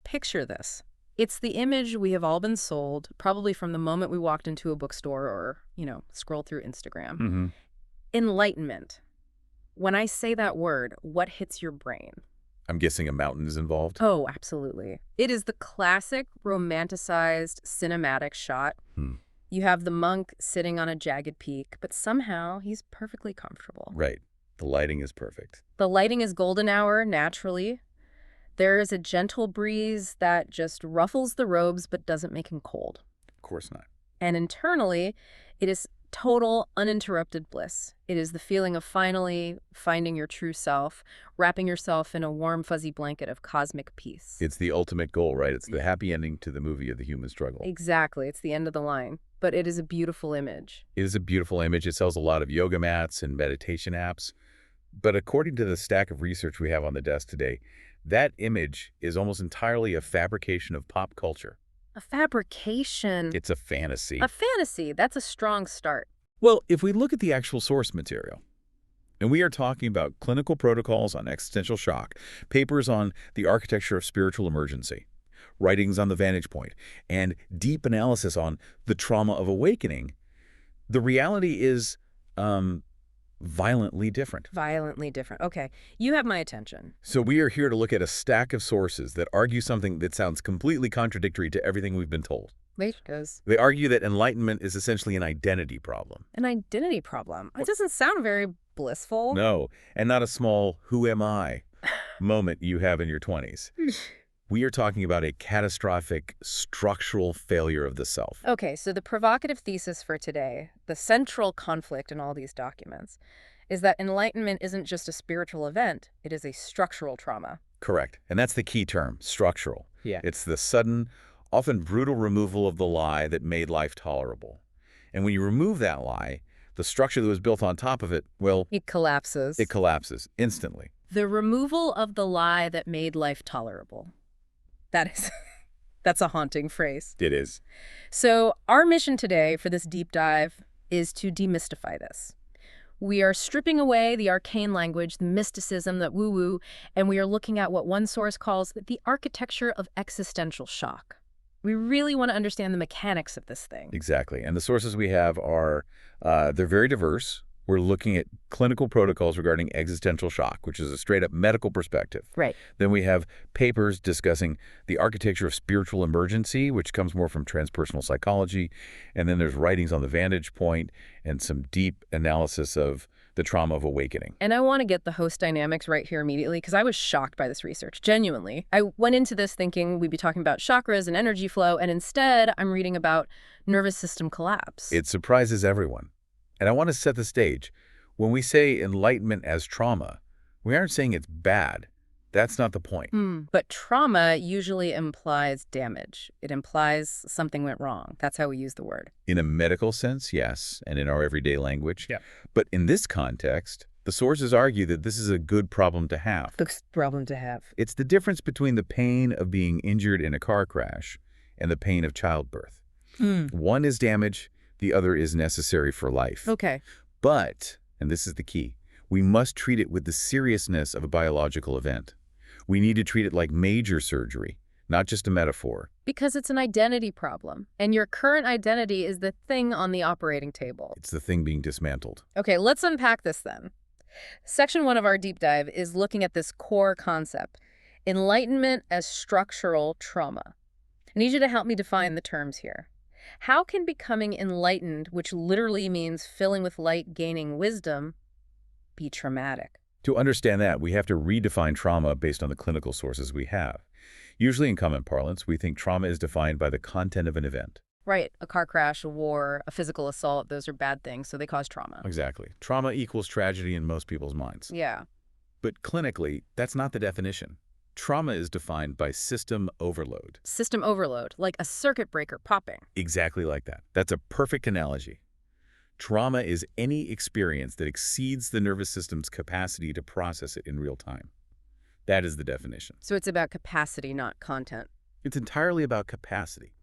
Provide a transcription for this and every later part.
picture this. It's the image we have all been sold, probably from the moment we walked into a bookstore or, scroll through Instagram. Mm-hmm. Enlightenment. When I say that word, what hits your brain? I'm guessing a mountain is involved. Oh, absolutely. It is the classic romanticized cinematic shot. You have the monk sitting on a jagged peak, but somehow he's perfectly comfortable. Right. The lighting is perfect. The lighting is golden hour, naturally. There is a gentle breeze that just ruffles the robes but doesn't make him cold. Of course not. And internally, it is total, uninterrupted bliss. It is the feeling of finally finding your true self, wrapping yourself in a warm, fuzzy blanket of cosmic peace. It's the ultimate goal, right? It's the happy ending to the movie of the human struggle. Exactly. It's the end of the line. But it is a beautiful image. It is a beautiful image. It sells a lot of yoga mats and meditation apps. But according to the stack of research we have on the desk today, that image is almost entirely a fabrication of pop culture. A fabrication. It's a fantasy. A fantasy. That's a strong start. Well, if we look at the actual source material, and we are talking about clinical protocols on existential shock, papers on the architecture of spiritual emergency, writings on the vantage point, and deep analysis on the trauma of awakening, the reality is violently different. Violently different. Okay, you have my attention. So we are here to look at a stack of sources that argue something that sounds completely contradictory to everything we've been told. Wait, goes. They argue that enlightenment is essentially an identity problem. An identity problem. It doesn't sound very blissful. No, and not a small who am I moment you have in your 20s. We are talking about a catastrophic structural failure of the self. Okay, so the provocative thesis for today, the central conflict in all these documents, is that enlightenment isn't just a spiritual event, it is a structural trauma. Correct. And that's the key term, structural. Yeah. It's the sudden, often brutal removal of the lie that made life tolerable. And when you remove that lie, the structure that was built on top of it, well, It collapses. it collapses instantly. The removal of the lie that made life tolerable. That's a haunting phrase. It is. So our mission today for this deep dive is to demystify this. We are stripping away the arcane language, the mysticism, that woo-woo, and we are looking at what one source calls the architecture of existential shock. We really want to understand the mechanics of this thing. Exactly. And the sources we have are, they're very diverse. We're looking at clinical protocols regarding existential shock, which is a straight-up medical perspective. Right. Then we have papers discussing the architecture of spiritual emergency, which comes more from transpersonal psychology. And then there's writings on the vantage point and some deep analysis of the trauma of awakening. And I want to get the host dynamics right here immediately because I was shocked by this research, genuinely. I went into this thinking we'd be talking about chakras and energy flow, and instead I'm reading about nervous system collapse. It surprises everyone. And I want to set the stage. When we say enlightenment as trauma, we aren't saying it's bad. That's not the point. But trauma usually implies damage. It implies something went wrong. That's how we use the word. In a medical sense, yes, and in our everyday language. Yeah. But in this context, the sources argue that this is a good problem to have. The problem to have. It's the difference between the pain of being injured in a car crash and the pain of childbirth. One is damage, the other is necessary for life. Okay. But, and this is the key, we must treat it with the seriousness of a biological event. We need to treat it like major surgery, not just a metaphor. Because it's an identity problem, and your current identity is the thing on the operating table. It's the thing being dismantled. Okay, let's unpack this then. Section 1 of our deep dive is looking at this core concept, enlightenment as structural trauma. I need you to help me define the terms here. How can becoming enlightened, which literally means filling with light, gaining wisdom, be traumatic? To understand that, we have to redefine trauma based on the clinical sources we have. Usually in common parlance, we think trauma is defined by the content of an event. Right. A car crash, a war, a physical assault, those are bad things, so they cause trauma. Exactly. Trauma equals tragedy in most people's minds. Yeah. But clinically, that's not the definition. Trauma is defined by system overload. System overload, like a circuit breaker popping. Exactly like that. That's a perfect analogy. Trauma is any experience that exceeds the nervous system's capacity to process it in real time. That is the definition. So it's about capacity, not content. It's entirely about capacity.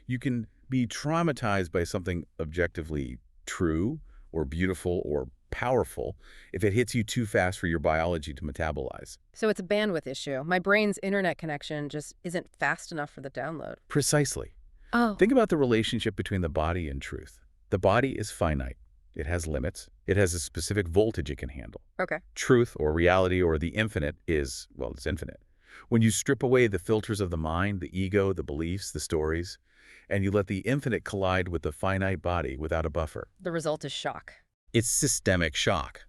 You can be traumatized by something objectively true or beautiful or powerful if it hits you too fast for your biology to metabolize. So it's a bandwidth issue. My brain's internet connection just isn't fast enough for the download. Precisely. Oh. Think about the relationship between the body and truth. The body is finite. It has limits. It has a specific voltage it can handle. Okay. Truth or reality or the infinite is, well, it's infinite. When you strip away the filters of the mind, the ego, the beliefs, the stories, and you let the infinite collide with the finite body without a buffer. The result is shock. It's systemic shock.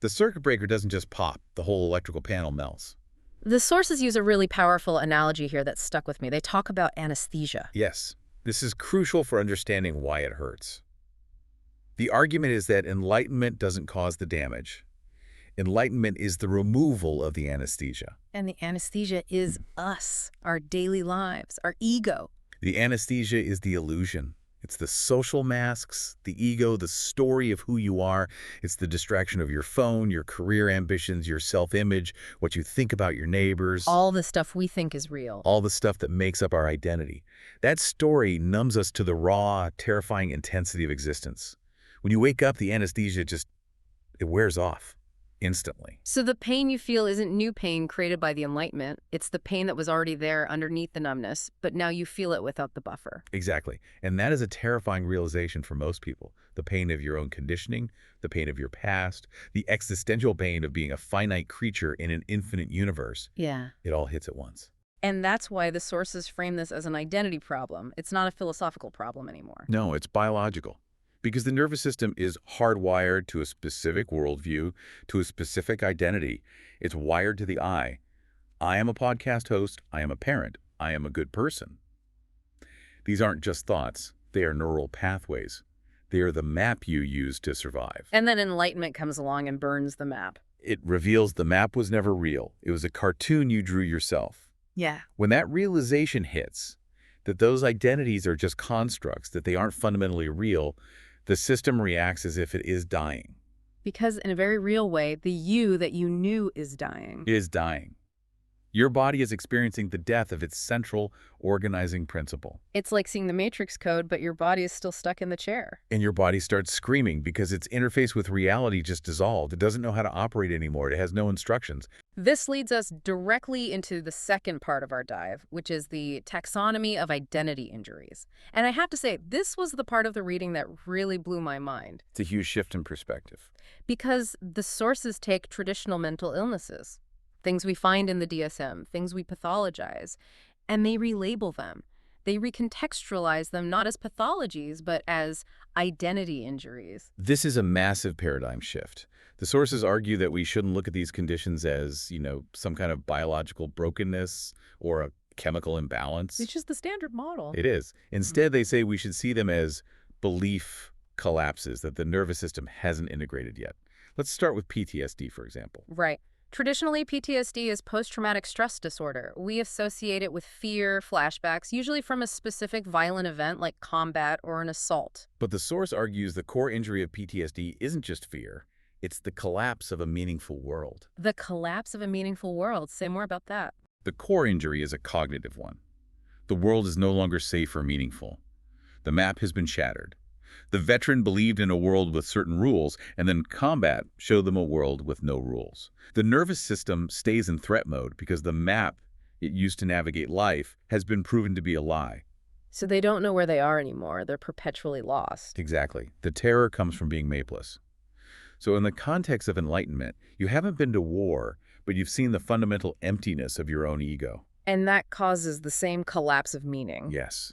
The circuit breaker doesn't just pop, the whole electrical panel melts. The sources use a really powerful analogy here that stuck with me. They talk about anesthesia. Yes, this is crucial for understanding why it hurts. The argument is that enlightenment doesn't cause the damage. Enlightenment is the removal of the anesthesia. And the anesthesia is us, our daily lives, our ego. The anesthesia is the illusion. It's the social masks, the ego, the story of who you are. It's the distraction of your phone, your career ambitions, your self-image, what you think about your neighbors. All the stuff we think is real. All the stuff that makes up our identity. That story numbs us to the raw, terrifying intensity of existence. When you wake up, the anesthesia it wears off instantly. So the pain you feel isn't new pain created by the Enlightenment. It's the pain that was already there underneath the numbness, but now you feel it without the buffer. Exactly. And that is a terrifying realization for most people. The pain of your own conditioning, the pain of your past, the existential pain of being a finite creature in an infinite universe. Yeah. It all hits at once. And that's why the sources frame this as an identity problem. It's not a philosophical problem anymore. No, it's biological. Because the nervous system is hardwired to a specific worldview, to a specific identity. It's wired to the I. I am a podcast host. I am a parent. I am a good person. These aren't just thoughts. They are neural pathways. They are the map you use to survive. And then Enlightenment comes along and burns the map. It reveals the map was never real. It was a cartoon you drew yourself. Yeah. When that realization hits, that those identities are just constructs, that they aren't fundamentally real, the system reacts as if it is dying. Because in a very real way, the you that you knew is dying. Is dying. Your body is experiencing the death of its central organizing principle. It's like seeing the Matrix code, but your body is still stuck in the chair. And your body starts screaming because its interface with reality just dissolved. It doesn't know how to operate anymore. It has no instructions. This leads us directly into the second part of our dive, which is the taxonomy of identity injuries. And I have to say, this was the part of the reading that really blew my mind. It's a huge shift in perspective. Because the sources take traditional mental illnesses, things we find in the DSM, things we pathologize, and they relabel them. They recontextualize them not as pathologies, but as identity injuries. This is a massive paradigm shift. The sources argue that we shouldn't look at these conditions as, some kind of biological brokenness or a chemical imbalance. Which is the standard model. It is. Instead, they say we should see them as belief collapses that the nervous system hasn't integrated yet. Let's start with PTSD, for example. Right. Traditionally, PTSD is post-traumatic stress disorder. We associate it with fear, flashbacks, usually from a specific violent event like combat or an assault. But the source argues the core injury of PTSD isn't just fear. It's the collapse of a meaningful world. The collapse of a meaningful world. Say more about that. The core injury is a cognitive one. The world is no longer safe or meaningful. The map has been shattered. The veteran believed in a world with certain rules, and then combat showed them a world with no rules. The nervous system stays in threat mode because the map it used to navigate life has been proven to be a lie. So they don't know where they are anymore. They're perpetually lost. Exactly. The terror comes from being mapeless. So in the context of enlightenment, you haven't been to war, but you've seen the fundamental emptiness of your own ego. And that causes the same collapse of meaning. Yes.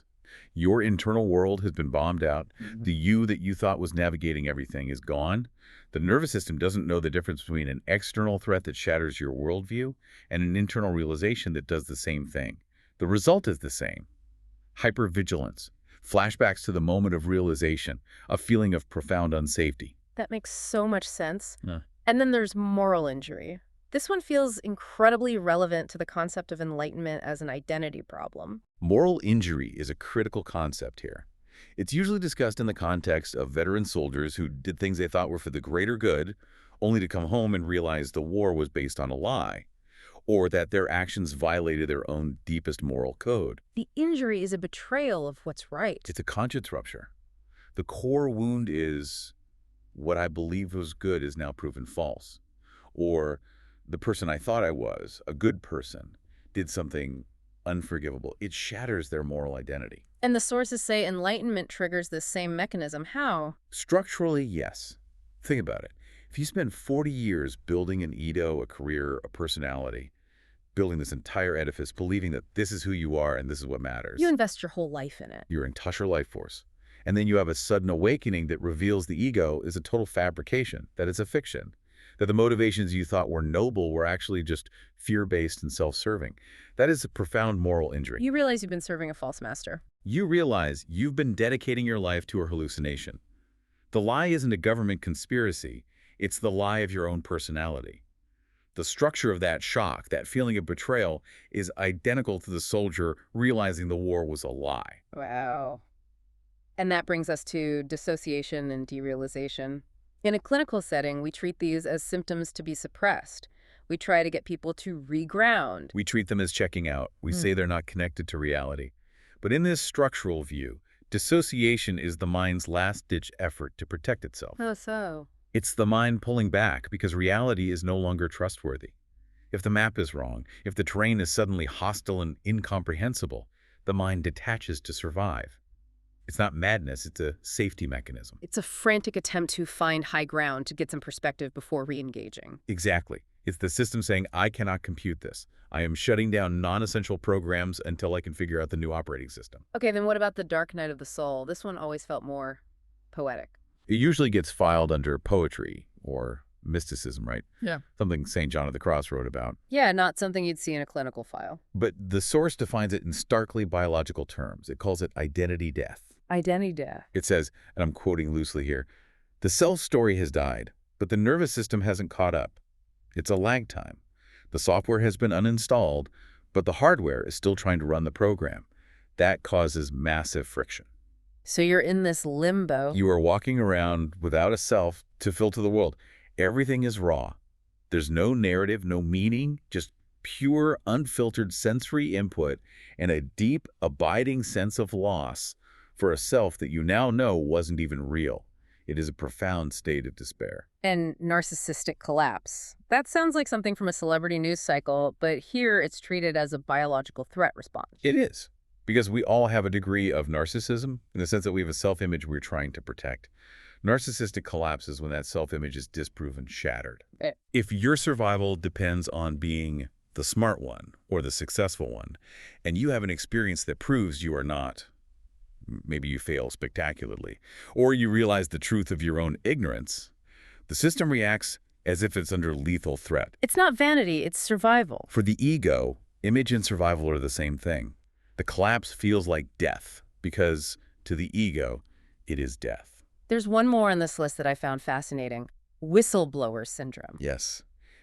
Your internal world has been bombed out. The you that you thought was navigating everything is gone. The nervous system doesn't know the difference between an external threat that shatters your worldview and an internal realization that does the same thing. The result is the same. Hypervigilance, flashbacks to the moment of realization, a feeling of profound unsafety. That makes so much sense. Yeah. And then there's moral injury. This one feels incredibly relevant to the concept of enlightenment as an identity problem. Moral injury is a critical concept here. It's usually discussed in the context of veteran soldiers who did things they thought were for the greater good, only to come home and realize the war was based on a lie, or that their actions violated their own deepest moral code. The injury is a betrayal of what's right. It's a conscience rupture. The core wound is what I believed was good is now proven false. Or the person I thought I was, a good person, did something unforgivable. It shatters their moral identity. And the sources say enlightenment triggers this same mechanism. How? Structurally, yes. Think about it. If you spend 40 years building an ego, a career, a personality, building this entire edifice, believing that this is who you are and this is what matters. You invest your whole life in it. Your entire life force. And then you have a sudden awakening that reveals the ego is a total fabrication, that it's a fiction, that the motivations you thought were noble were actually just fear-based and self-serving. That is a profound moral injury. You realize you've been serving a false master. You realize you've been dedicating your life to a hallucination. The lie isn't a government conspiracy, it's the lie of your own personality. The structure of that shock, that feeling of betrayal, is identical to the soldier realizing the war was a lie. Wow. And that brings us to dissociation and derealization. In a clinical setting, we treat these as symptoms to be suppressed. We try to get people to reground. We treat them as checking out. We say they're not connected to reality. But in this structural view, dissociation is the mind's last-ditch effort to protect itself. Oh, so? It's the mind pulling back because reality is no longer trustworthy. If the map is wrong, if the terrain is suddenly hostile and incomprehensible, the mind detaches to survive. It's not madness, it's a safety mechanism. It's a frantic attempt to find high ground to get some perspective before re-engaging. Exactly. It's the system saying, I cannot compute this. I am shutting down non-essential programs until I can figure out the new operating system. Okay, then what about the dark night of the soul? This one always felt more poetic. It usually gets filed under poetry or mysticism, right? Yeah. Something St. John of the Cross wrote about. Yeah, not something you'd see in a clinical file. But the source defines it in starkly biological terms. It calls it identity death. Identity death. It says, and I'm quoting loosely here, the self story has died, but the nervous system hasn't caught up. It's a lag time. The software has been uninstalled, but the hardware is still trying to run the program. That causes massive friction. So you're in this limbo. You are walking around without a self to filter the world. Everything is raw. There's no narrative, no meaning, just pure, unfiltered sensory input and a deep, abiding sense of loss for a self that you now know wasn't even real. It is a profound state of despair. And narcissistic collapse. That sounds like something from a celebrity news cycle, but here it's treated as a biological threat response. It is, because we all have a degree of narcissism in the sense that we have a self-image we're trying to protect. Narcissistic collapse is when that self-image is disproven, shattered. If your survival depends on being the smart one or the successful one, and you have an experience that proves you are not, maybe you fail spectacularly, or you realize the truth of your own ignorance, the system reacts as if it's under lethal threat. It's not vanity, it's survival. For the ego, image and survival are the same thing. The collapse feels like death because, to the ego, it is death. There's one more on this list that I found fascinating. Whistleblower syndrome. Yes.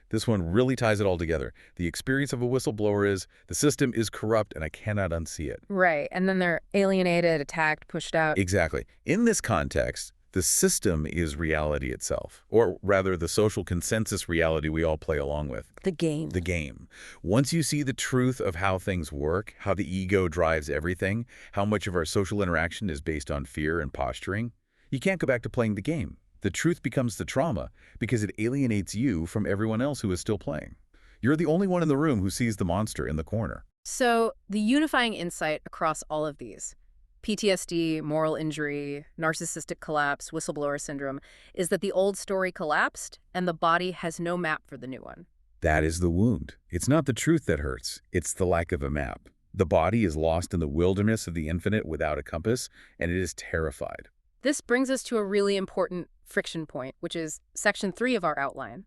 This one really ties it all together. The experience of a whistleblower is, the system is corrupt and I cannot unsee it. Right, and then they're alienated, attacked, pushed out. Exactly. In this context, the system is reality itself, or rather the social consensus reality we all play along with. The game. The game. Once you see the truth of how things work, how the ego drives everything, how much of our social interaction is based on fear and posturing, you can't go back to playing the game. The truth becomes the trauma because it alienates you from everyone else who is still playing. You're the only one in the room who sees the monster in the corner. So the unifying insight across all of these, PTSD, moral injury, narcissistic collapse, whistleblower syndrome, is that the old story collapsed and the body has no map for the new one. That is the wound. It's not the truth that hurts. It's the lack of a map. The body is lost in the wilderness of the infinite without a compass, and it is terrified. This brings us to a really important friction point, which is section 3 of our outline.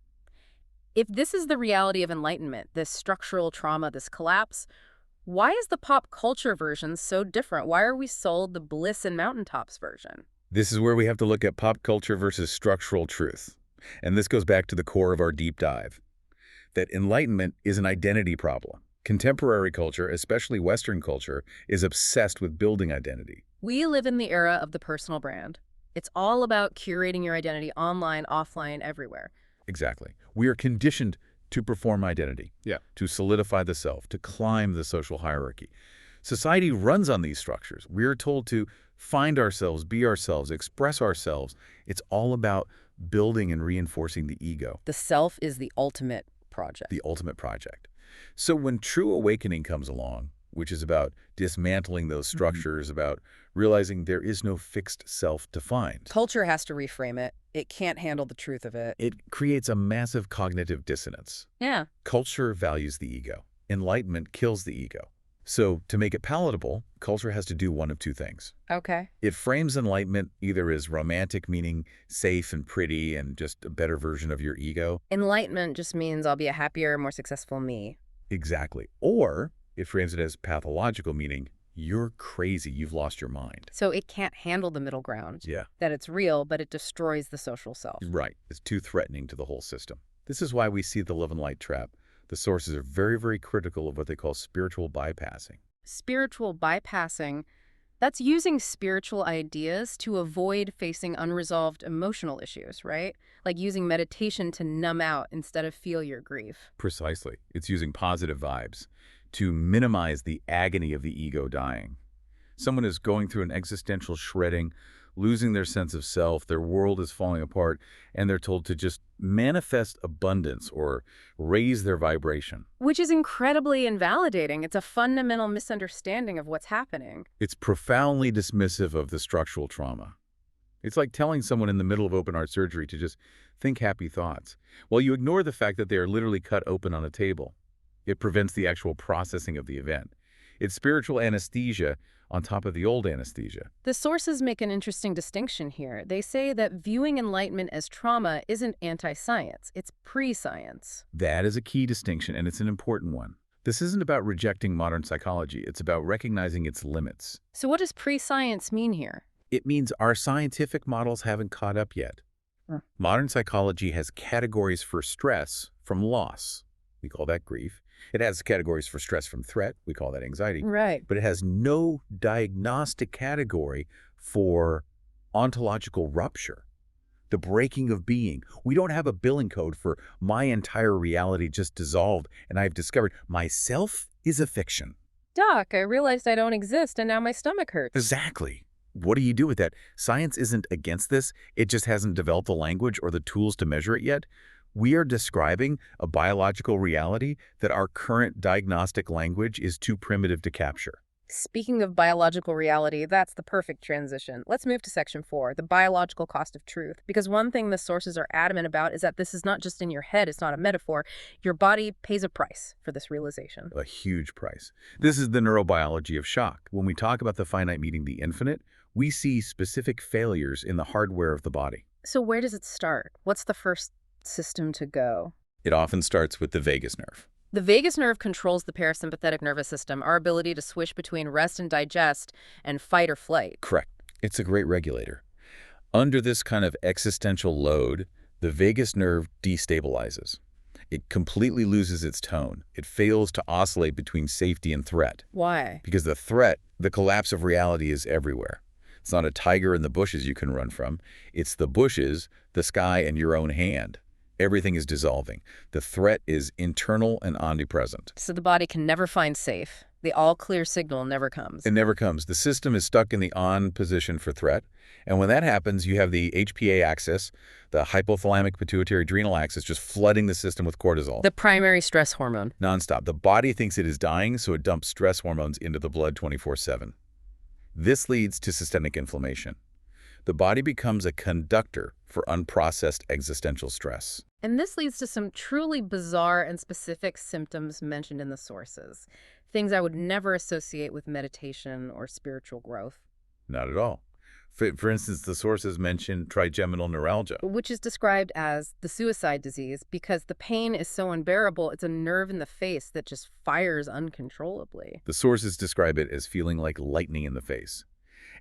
If this is the reality of enlightenment, this structural trauma, this collapse, why is the pop culture version so different? Why are we sold the bliss and mountaintops version? This is where we have to look at pop culture versus structural truth. And this goes back to the core of our deep dive, that enlightenment is an identity problem. Contemporary culture, especially Western culture, is obsessed with building identity. We live in the era of the personal brand. It's all about curating your identity online, offline, everywhere. Exactly. We are conditioned to perform identity, to solidify the self, to climb the social hierarchy. Society runs on these structures. We are told to find ourselves, be ourselves, express ourselves. It's all about building and reinforcing the ego, The self is the ultimate project. the ultimate project. So when true awakening comes along, which is about dismantling those structures, about realizing there is no fixed self to find, Culture has to reframe it. It can't handle the truth of it. it creates a massive cognitive dissonance. Yeah. Culture values the ego. Enlightenment kills the ego. So to make it palatable, culture has to do one of two things. Okay. It frames enlightenment either as romantic, meaning safe and pretty and just a better version of your ego. Enlightenment just means I'll be a happier, more successful me. Exactly. Or it frames it as pathological, meaning you're crazy, you've lost your mind. So it can't handle the middle ground. Yeah. That it's real, but it destroys the social self. Right. It's too threatening to the whole system. This is why we see the love and light trap. The sources are very, very critical of what they call spiritual bypassing. Spiritual bypassing, that's using spiritual ideas to avoid facing unresolved emotional issues, right? Like using meditation to numb out instead of feel your grief. Precisely. It's using positive vibes to minimize the agony of the ego dying. Someone is going through an existential shredding, losing their sense of self, their world is falling apart, and they're told to just manifest abundance or raise their vibration. Which is incredibly invalidating. It's a fundamental misunderstanding of what's happening. It's profoundly dismissive of the structural trauma. It's like telling someone in the middle of open heart surgery to just think happy thoughts, while you ignore the fact that they are literally cut open on a table. It prevents the actual processing of the event. It's spiritual anesthesia on top of the old anesthesia. The sources make an interesting distinction here. They say that viewing enlightenment as trauma isn't anti-science, it's pre-science. That is a key distinction, and it's an important one. This isn't about rejecting modern psychology. It's about recognizing its limits. So what does pre-science mean here? It means our scientific models haven't caught up yet. Modern psychology has categories for stress from loss. We call that grief. It has categories for stress from threat. We call that anxiety. Right. But it has no diagnostic category for ontological rupture, the breaking of being. We don't have a billing code for my entire reality just dissolved, and I've discovered myself is a fiction. Doc, I realized I don't exist, and now my stomach hurts. Exactly. What do you do with that? Science isn't against this. It just hasn't developed the language or the tools to measure it yet. We are describing a biological reality that our current diagnostic language is too primitive to capture. Speaking of biological reality, that's the perfect transition. Let's move to Section 4, the biological cost of truth. Because one thing the sources are adamant about is that this is not just in your head, it's not a metaphor. Your body pays a price for this realization. A huge price. This is the neurobiology of shock. When we talk about the finite meeting the infinite, we see specific failures in the hardware of the body. So where does it start? What's the first system to go? It often starts with the vagus nerve. The vagus nerve controls the parasympathetic nervous system, our ability to switch between rest and digest and fight or flight. Correct. It's a great regulator. Under this kind of existential load, the vagus nerve destabilizes. It completely loses its tone. It fails to oscillate between safety and threat. Why? Because the threat, the collapse of reality, is everywhere. It's not a tiger in the bushes you can run from. It's the bushes, the sky, and your own hand. Everything is dissolving. The threat is internal and omnipresent. So the body can never find safe. The all-clear signal never comes. It never comes. The system is stuck in the on position for threat. And when that happens, you have the HPA axis, the hypothalamic pituitary adrenal axis, just flooding the system with cortisol. The primary stress hormone. Nonstop. The body thinks it is dying, so it dumps stress hormones into the blood 24/7. This leads to systemic inflammation. The body becomes a conductor for unprocessed existential stress. And this leads to some truly bizarre and specific symptoms mentioned in the sources. Things I would never associate with meditation or spiritual growth. Not at all. For instance, the sources mention trigeminal neuralgia. Which is described as the suicide disease because the pain is so unbearable, it's a nerve in the face that just fires uncontrollably. The sources describe it as feeling like lightning in the face.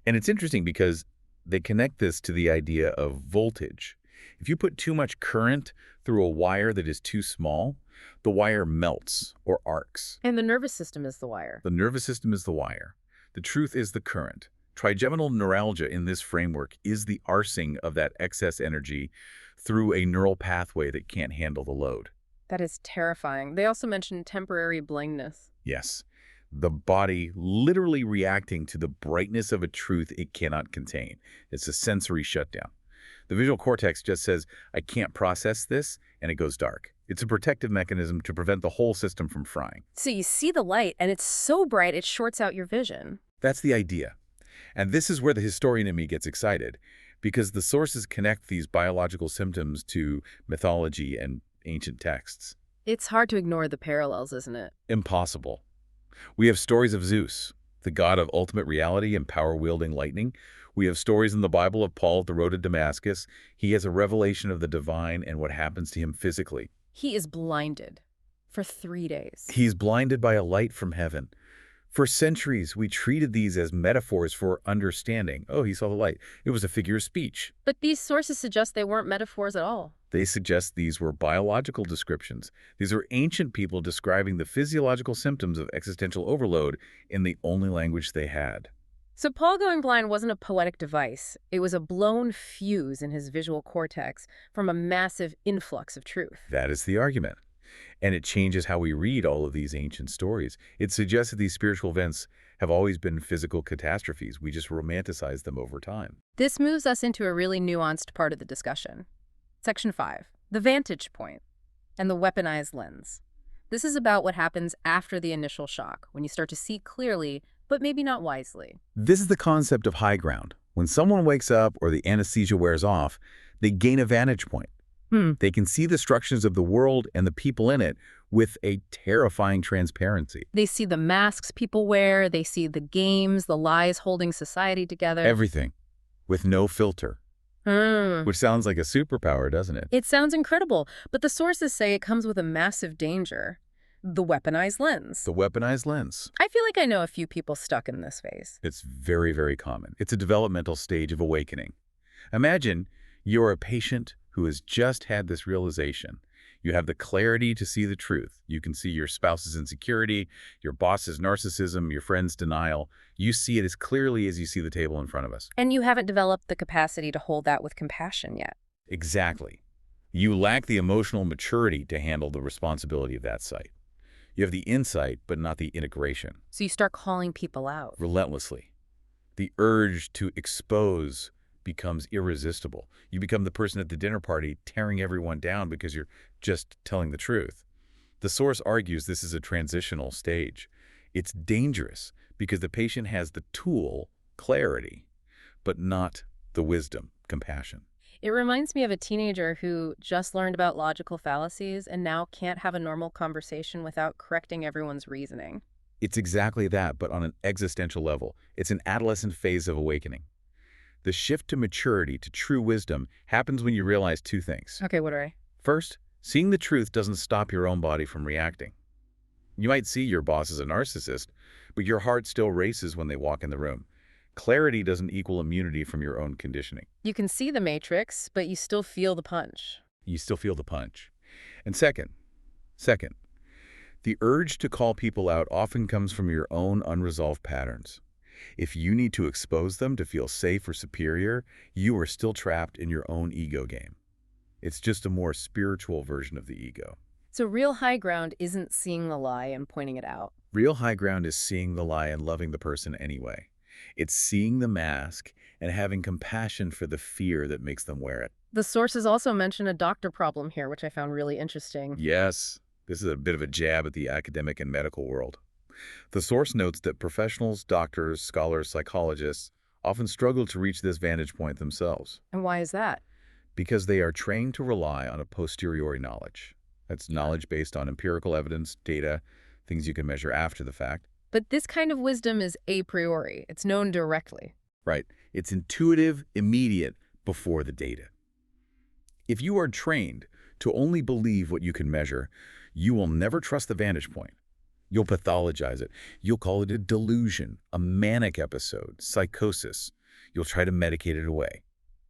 And it's interesting because they connect this to the idea of voltage. If you put too much current through a wire that is too small, the wire melts or arcs. And the nervous system is the wire. The nervous system is the wire. The truth is the current. Trigeminal neuralgia in this framework is the arsing of that excess energy through a neural pathway that can't handle the load. That is terrifying. They also mention temporary blindness. Yes, the body literally reacting to the brightness of a truth it cannot contain. It's a sensory shutdown. The visual cortex just says, I can't process this, and it goes dark. It's a protective mechanism to prevent the whole system from frying. So you see the light, and it's so bright it shorts out your vision. That's the idea. And this is where the historian in me gets excited, because the sources connect these biological symptoms to mythology and ancient texts. It's hard to ignore the parallels, isn't it? Impossible. We have stories of Zeus, the god of ultimate reality and power-wielding lightning. We have stories in the Bible of Paul at the road to Damascus. He has a revelation of the divine and what happens to him physically. He is blinded for 3 days. He's blinded by a light from heaven. For centuries, we treated these as metaphors for understanding. Oh, he saw the light. It was a figure of speech. But these sources suggest they weren't metaphors at all. They suggest these were biological descriptions. These are ancient people describing the physiological symptoms of existential overload in the only language they had. So Paul going blind wasn't a poetic device. It was a blown fuse in his visual cortex from a massive influx of truth. That is the argument. And it changes how we read all of these ancient stories. It suggests that these spiritual events have always been physical catastrophes. We just romanticize them over time. This moves us into a really nuanced part of the discussion. Section 5, the vantage point and the weaponized lens. This is about what happens after the initial shock, when you start to see clearly, but maybe not wisely. This is the concept of high ground. When someone wakes up or the anesthesia wears off, they gain a vantage point. They can see the structures of the world and the people in it with a terrifying transparency. They see the masks people wear, they see the games, the lies holding society together. Everything, with no filter. Which sounds like a superpower, doesn't it? It sounds incredible, but the sources say it comes with a massive danger. The weaponized lens. The weaponized lens. I feel like I know a few people stuck in this phase. It's very, very common. It's a developmental stage of awakening. Imagine you're a patient who has just had this realization. You have the clarity to see the truth. You can see your spouse's insecurity, your boss's narcissism, your friend's denial. You see it as clearly as you see the table in front of us. And you haven't developed the capacity to hold that with compassion yet. Exactly. You lack the emotional maturity to handle the responsibility of that sight. You have the insight, but not the integration. So you start calling people out. Relentlessly. The urge to expose becomes irresistible. You become the person at the dinner party tearing everyone down because you're just telling the truth. The source argues this is a transitional stage. It's dangerous because the patient has the tool, clarity, but not the wisdom, compassion. It reminds me of a teenager who just learned about logical fallacies and now can't have a normal conversation without correcting everyone's reasoning. It's exactly that, but on an existential level. It's an adolescent phase of awakening. The shift to maturity, to true wisdom, happens when you realize two things. Okay, what are they? First, seeing the truth doesn't stop your own body from reacting. You might see your boss as a narcissist, but your heart still races when they walk in the room. Clarity doesn't equal immunity from your own conditioning. You can see the matrix, but you still feel the punch. You still feel the punch. And second, the urge to call people out often comes from your own unresolved patterns. If you need to expose them to feel safe or superior, you are still trapped in your own ego game. It's just a more spiritual version of the ego. So real high ground isn't seeing the lie and pointing it out. Real high ground is seeing the lie and loving the person anyway. It's seeing the mask and having compassion for the fear that makes them wear it. The sources also mention a doctor problem here, which I found really interesting. Yes, this is a bit of a jab at the academic and medical world. The source notes that professionals, doctors, scholars, psychologists often struggle to reach this vantage point themselves. And why is that? Because they are trained to rely on a posteriori knowledge. That's knowledge based on empirical evidence, data, things you can measure after the fact. But this kind of wisdom is a priori. It's known directly. Right. It's intuitive, immediate, before the data. If you are trained to only believe what you can measure, you will never trust the vantage point. You'll pathologize it. You'll call it a delusion, a manic episode, psychosis. You'll try to medicate it away.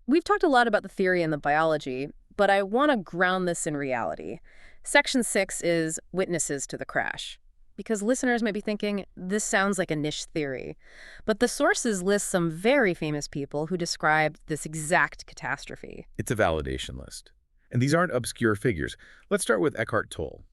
We've talked a lot about the theory and the biology, but I want to ground this in reality. Section 6 is witnesses to the crash. Because listeners might be thinking, this sounds like a niche theory. But the sources list some very famous people who described this exact catastrophe. It's a validation list. And these aren't obscure figures. Let's start with Eckhart Tolle.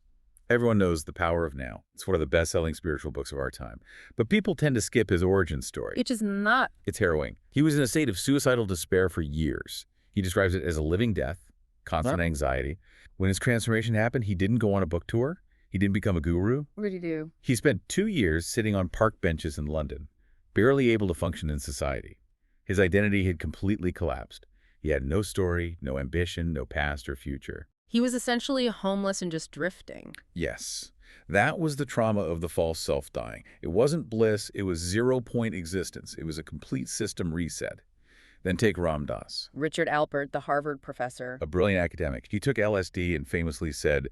Everyone knows The Power of Now. It's one of the best-selling spiritual books of our time. But people tend to skip his origin story. Which is not. It's harrowing. He was in a state of suicidal despair for years. He describes it as a living death, constant anxiety. When his transformation happened, he didn't go on a book tour. He didn't become a guru. What did he do? He spent 2 years sitting on park benches in London, barely able to function in society. His identity had completely collapsed. He had no story, no ambition, no past or future. He was essentially homeless and just drifting. Yes, that was the trauma of the false self dying. It wasn't bliss, it was zero-point existence. It was a complete system reset. Then take Ram Dass, Richard Alpert, the Harvard professor. a brilliant academic. He took LSD and famously said,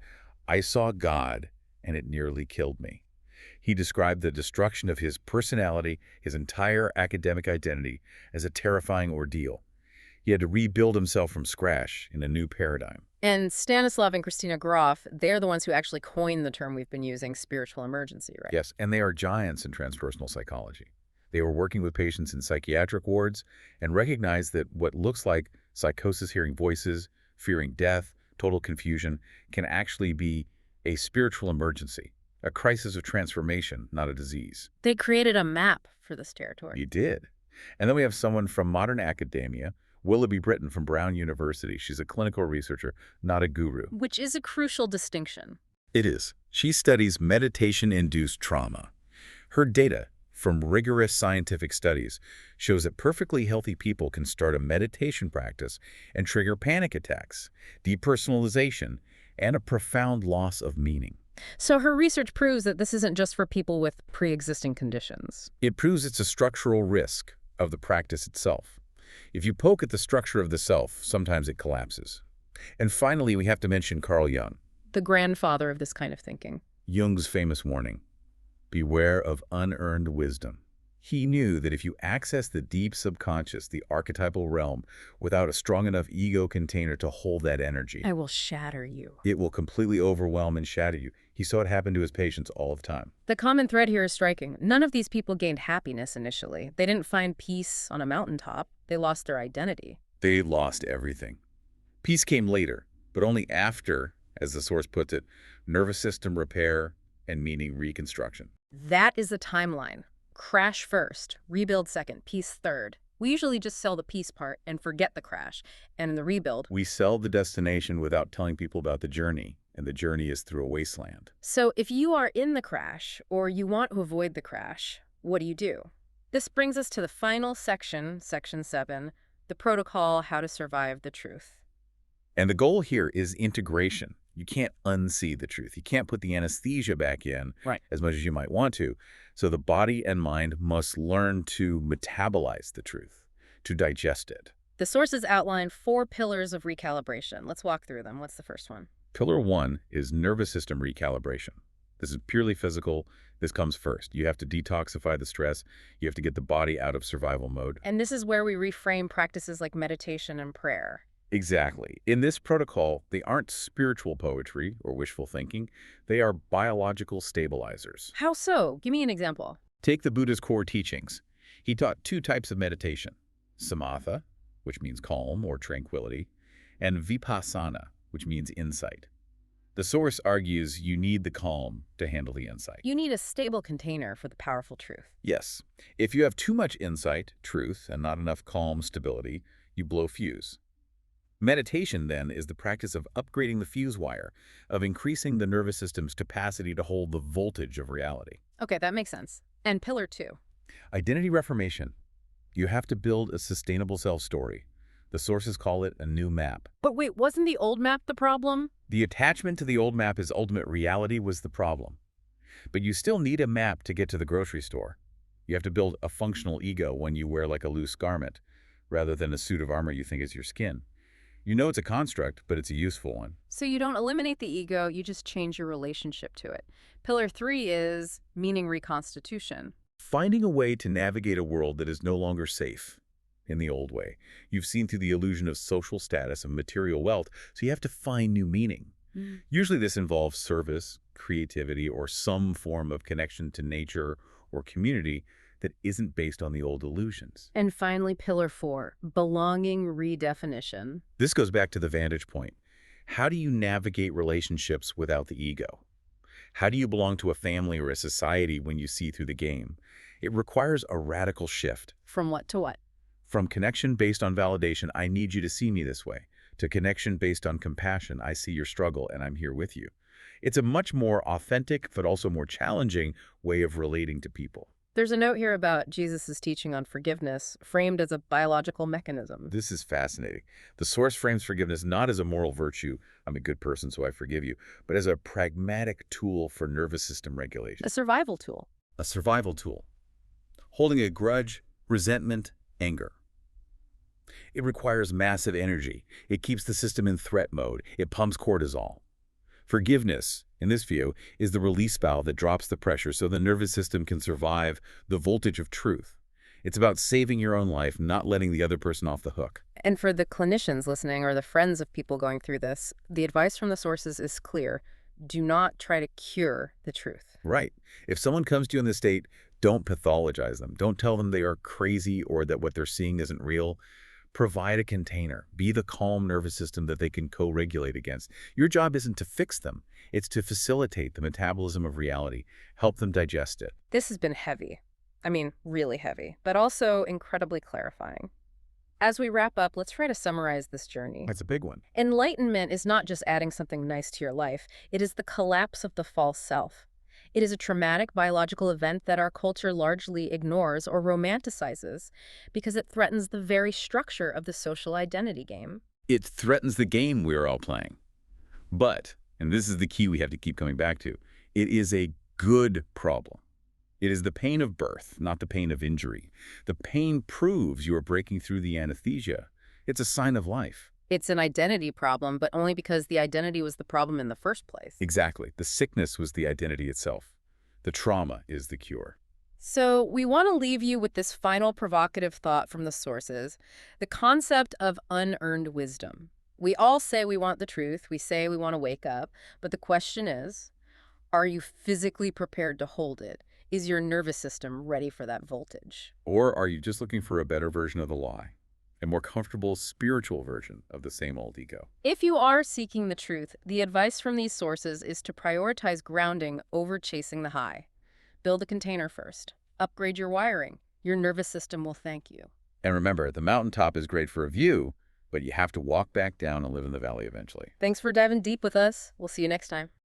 "I saw God and it nearly killed me." He described the destruction of his personality, his entire academic identity, as a terrifying ordeal. He had to rebuild himself from scratch in a new paradigm. And Stanislav and Christina Grof, they're the ones who actually coined the term we've been using, spiritual emergency, right? Yes, and they are giants in transpersonal psychology. They were working with patients in psychiatric wards and recognized that what looks like psychosis, hearing voices, fearing death, total confusion, can actually be a spiritual emergency, a crisis of transformation, not a disease. They created a map for this territory. You did. And then we have someone from modern academia, Willoughby Britton from Brown University. She's a clinical researcher, not a guru. Which is a crucial distinction. It is. She studies meditation-induced trauma. Her data from rigorous scientific studies shows that perfectly healthy people can start a meditation practice and trigger panic attacks, depersonalization, and a profound loss of meaning. So her research proves that this isn't just for people with pre-existing conditions. It proves it's a structural risk of the practice itself. If you poke at the structure of the self, sometimes it collapses. And finally, we have to mention Carl Jung. The grandfather of this kind of thinking. Jung's famous warning, beware of unearned wisdom. He knew that if you access the deep subconscious, the archetypal realm, without a strong enough ego container to hold that energy, I will shatter you. it will completely overwhelm and shatter you. He saw it happen to his patients all the time. The common thread here is striking. None of these people gained happiness initially. They didn't find peace on a mountaintop. They lost their identity. They lost everything. Peace came later, but only after, as the source puts it, nervous system repair and meaning reconstruction. That is the timeline. Crash first, rebuild second, peace third. We usually just sell the peace part and forget the crash. And in the rebuild, We sell the destination without telling people about the journey, and the journey is through a wasteland. so if you are in the crash or you want to avoid the crash, what do? This brings us to the final section, section 7, the protocol, how to survive the truth. And the goal here is integration. You can't unsee the truth. You can't put the anesthesia back in as much as you might want to. So the body and mind must learn to metabolize the truth, to digest it. The sources outline 4 pillars of recalibration. Let's walk through them. What's the first one? Pillar 1 is nervous system recalibration. This is purely physical. This comes first. You have to detoxify the stress. You have to get the body out of survival mode. And this is where we reframe practices like meditation and prayer. Exactly. In this protocol, they aren't spiritual poetry or wishful thinking. They are biological stabilizers. How so? Give me an example. Take the Buddha's core teachings. He taught 2 types of meditation, samatha, which means calm or tranquility, and vipassana, which means insight. The source argues you need the calm to handle the insight. You need a stable container for the powerful truth. Yes. If you have too much insight, truth, and not enough calm, stability, you blow fuse. Meditation, then, is the practice of upgrading the fuse wire, of increasing the nervous system's capacity to hold the voltage of reality. Okay, that makes sense. And pillar 2. Identity reformation. You have to build a sustainable self-story. The sources call it a new map. But wait, wasn't the old map the problem? The attachment to the old map as ultimate reality was the problem. But you still need a map to get to the grocery store. You have to build a functional ego when you wear like a loose garment, rather than a suit of armor you think is your skin. You know it's a construct, but it's a useful one. So you don't eliminate the ego, you just change your relationship to it. Pillar 3 is meaning reconstitution. Finding a way to navigate a world that is no longer safe in the old way. You've seen through the illusion of social status and material wealth, so you have to find new meaning. Usually this involves service, creativity, or some form of connection to nature or community that isn't based on the old illusions. And finally, pillar 4, belonging redefinition. This goes back to the vantage point. How do you navigate relationships without the ego? How do you belong to a family or a society when you see through the game? It requires a radical shift. From what to what? From connection based on validation, I need you to see me this way, to connection based on compassion, I see your struggle and I'm here with you. It's a much more authentic, but also more challenging way of relating to people. There's a note here about Jesus' teaching on forgiveness, framed as a biological mechanism. This is fascinating. The Source frames forgiveness not as a moral virtue, I'm a good person so I forgive you, but as a pragmatic tool for nervous system regulation. A survival tool. A survival tool. Holding a grudge, resentment, anger. It requires massive energy. It keeps the system in threat mode. It pumps cortisol. Forgiveness, in this view, is the release valve that drops the pressure so the nervous system can survive the voltage of truth. It's about saving your own life, not letting the other person off the hook. And for the clinicians listening or the friends of people going through this, the advice from the sources is clear. Do not try to cure the truth. Right. If someone comes to you in this state, don't pathologize them. Don't tell them they are crazy or that what they're seeing isn't real. Provide a container. Be the calm nervous system that they can co-regulate against. Your job isn't to fix them. It's to facilitate the metabolism of reality, help them digest it. This has been heavy. I mean, really heavy, but also incredibly clarifying. As we wrap up, let's try to summarize this journey. That's a big one. Enlightenment is not just adding something nice to your life. It is the collapse of the false self. It is a traumatic biological event that our culture largely ignores or romanticizes because it threatens the very structure of the social identity game. It threatens the game we are all playing. But, and this is the key we have to keep coming back to, it is a good problem. It is the pain of birth, not the pain of injury. The pain proves you are breaking through the anesthesia. It's a sign of life. It's an identity problem, but only because the identity was the problem in the first place. Exactly. The sickness was the identity itself. The trauma is the cure. So we want to leave you with this final provocative thought from the sources, the concept of unearned wisdom. We all say we want the truth, we say we want to wake up, but the question is, are you physically prepared to hold it? Is your nervous system ready for that voltage? Or are you just looking for a better version of the lie? A more comfortable spiritual version of the same old ego? If you are seeking the truth, the advice from these sources is to prioritize grounding over chasing the high. Build a container first. Upgrade your wiring. Your nervous system will thank you. And remember, the mountaintop is great for a view, but you have to walk back down and live in the valley eventually. Thanks for diving deep with us. We'll see you next time.